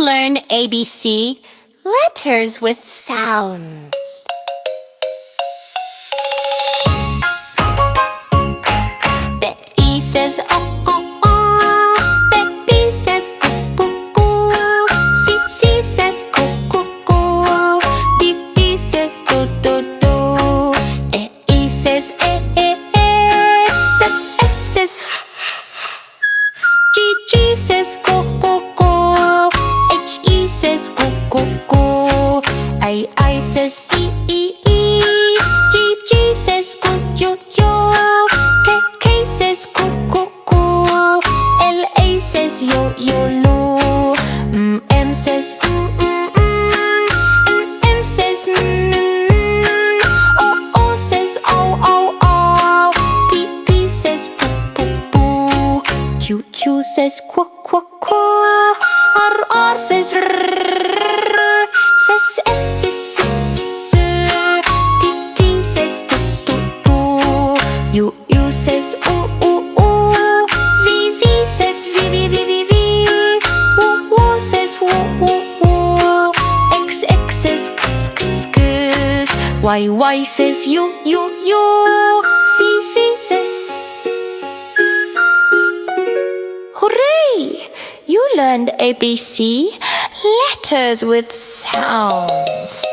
learned ABC, letters with sounds. The E says oh, oh, oh. The B says boo, boo, boo. C says coo, coo, coo. D says do, do, do. The E says eh, eh, eh. The F says G says go, go, go. H says go, go, go. I says E, E, E. G says go, yo, yo. K says go, go, go. L says yo, yo, lo. M says M says O says oh, oh, oh. P says poo, poo, poo. Q says quack, quack, quack. R says rrrr. Says S, S, S. T says do, do, do. U says ooh, ooh, ooh. V says V, V, V, V, V. W says woo, woo, woo. X says x, x, x. Y says you, you, you. C says. Hooray! You learned ABC, letters with sounds.